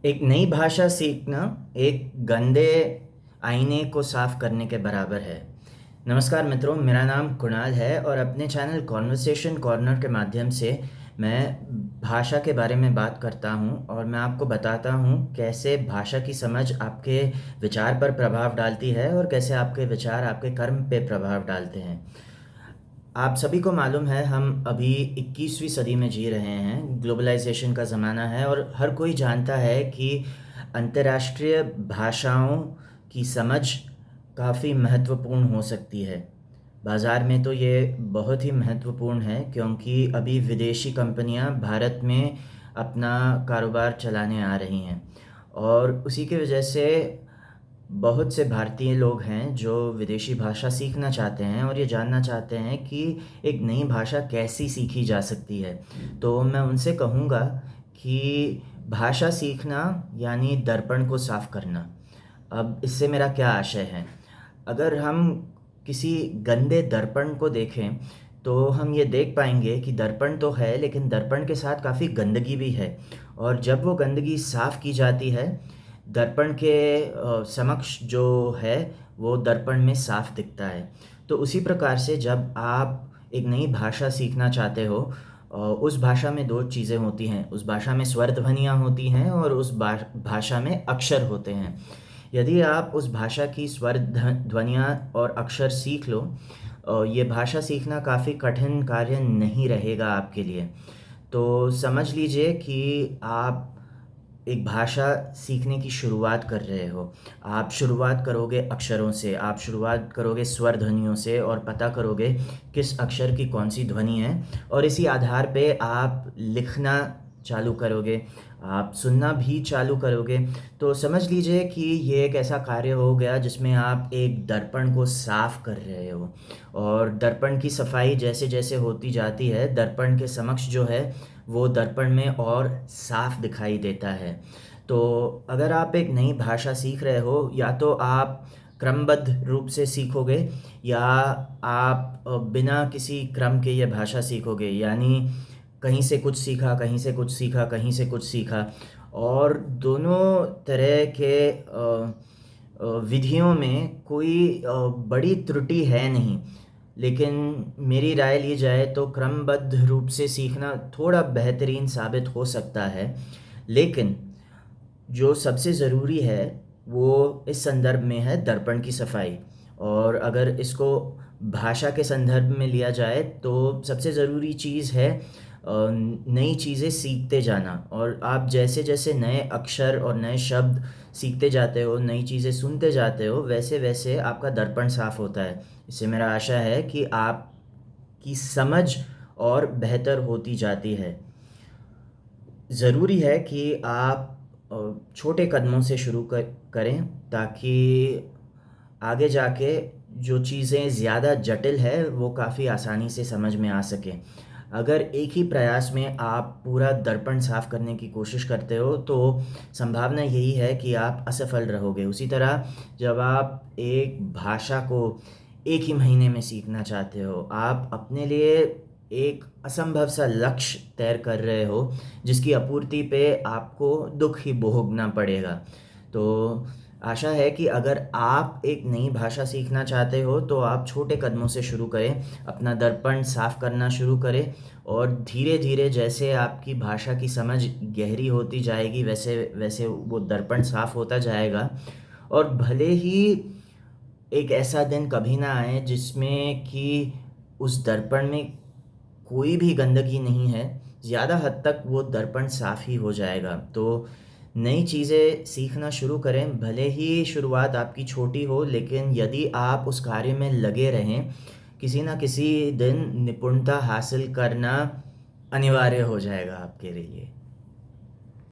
एक नई भाषा सीखना एक गंदे आईने को साफ करने के बराबर है। नमस्कार मित्रों, मेरा नाम कुणाल है और अपने चैनल कॉन्वर्सेशन कॉर्नर के माध्यम से मैं भाषा के बारे में बात करता हूं और मैं आपको बताता हूं कैसे भाषा की समझ आपके विचार पर प्रभाव डालती है और कैसे आपके विचार आपके कर्म पे प्रभाव डालते हैं। आप सभी को मालूम है, हम अभी 21वीं सदी में जी रहे हैं। ग्लोबलाइजेशन का ज़माना है और हर कोई जानता है कि अंतर्राष्ट्रीय भाषाओं की समझ काफ़ी महत्वपूर्ण हो सकती है। बाज़ार में तो ये बहुत ही महत्वपूर्ण है, क्योंकि अभी विदेशी कंपनियां भारत में अपना कारोबार चलाने आ रही हैं और उसी की वजह से बहुत से भारतीय लोग हैं जो विदेशी भाषा सीखना चाहते हैं और ये जानना चाहते हैं कि एक नई भाषा कैसी सीखी जा सकती है। तो मैं उनसे कहूँगा कि भाषा सीखना यानी दर्पण को साफ करना। अब इससे मेरा क्या आशय है? अगर हम किसी गंदे दर्पण को देखें तो हम ये देख पाएंगे कि दर्पण तो है, लेकिन दर्पण के साथ काफ़ी गंदगी भी है। और जब वो गंदगी साफ़ की जाती है, दर्पण के समक्ष जो है वो दर्पण में साफ दिखता है। तो उसी प्रकार से जब आप एक नई भाषा सीखना चाहते हो, उस भाषा में दो चीज़ें होती हैं। उस भाषा में स्वर ध्वनियाँ होती हैं और उस भाषा में अक्षर होते हैं। यदि आप उस भाषा की स्वर ध्वनियाँ और अक्षर सीख लो, ये भाषा सीखना काफ़ी कठिन कार्य नहीं रहेगा आपके लिए। तो समझ लीजिए कि आप एक भाषा सीखने की शुरुआत कर रहे हो। आप शुरुआत करोगे अक्षरों से, आप शुरुआत करोगे स्वर ध्वनियों से और पता करोगे किस अक्षर की कौन सी ध्वनि है, और इसी आधार पे आप लिखना चालू करोगे, आप सुनना भी चालू करोगे। तो समझ लीजिए कि ये एक ऐसा कार्य हो गया जिसमें आप एक दर्पण को साफ कर रहे हो, और दर्पण की सफाई जैसे जैसे होती जाती है, दर्पण के समक्ष जो है वो दर्पण में और साफ दिखाई देता है। तो अगर आप एक नई भाषा सीख रहे हो, या तो आप क्रमबद्ध रूप से सीखोगे या आप बिना किसी क्रम के ये भाषा सीखोगे, यानी कहीं से कुछ सीखा, कहीं से कुछ सीखा, कहीं से कुछ सीखा। और दोनों तरह के विधियों में कोई बड़ी त्रुटि है नहीं, लेकिन मेरी राय ली जाए तो क्रमबद्ध रूप से सीखना थोड़ा बेहतरीन साबित हो सकता है। लेकिन जो सबसे ज़रूरी है वो इस संदर्भ में है दर्पण की सफाई। और अगर इसको भाषा के संदर्भ में लिया जाए तो सबसे ज़रूरी चीज़ है नई चीज़ें सीखते जाना। और आप जैसे जैसे नए अक्षर और नए शब्द सीखते जाते हो, नई चीज़ें सुनते जाते हो, वैसे वैसे आपका दर्पण साफ होता है। इससे मेरा आशा है कि आपकी समझ और बेहतर होती जाती है। ज़रूरी है कि आप छोटे कदमों से शुरू करें, ताकि आगे जाके जो चीज़ें ज़्यादा जटिल है वो काफ़ी आसानी से समझ में आ सकें। अगर एक ही प्रयास में आप पूरा दर्पण साफ करने की कोशिश करते हो तो संभावना यही है कि आप असफल रहोगे। उसी तरह जब आप एक भाषा को एक ही महीने में सीखना चाहते हो, आप अपने लिए एक असंभव सा लक्ष्य तय कर रहे हो जिसकी आपूर्ति पे आपको दुख ही भोगना पड़ेगा। तो आशा है कि अगर आप एक नई भाषा सीखना चाहते हो तो आप छोटे कदमों से शुरू करें, अपना दर्पण साफ करना शुरू करें, और धीरे धीरे जैसे आपकी भाषा की समझ गहरी होती जाएगी वैसे वैसे वो दर्पण साफ होता जाएगा। और भले ही एक ऐसा दिन कभी ना आए जिसमें कि उस दर्पण में कोई भी गंदगी नहीं है, ज़्यादा हद तक वो दर्पण साफ़ ही हो जाएगा। तो नई चीज़ें सीखना शुरू करें, भले ही शुरुआत आपकी छोटी हो, लेकिन यदि आप उस कार्य में लगे रहें, किसी ना किसी दिन निपुणता हासिल करना अनिवार्य हो जाएगा आपके लिए।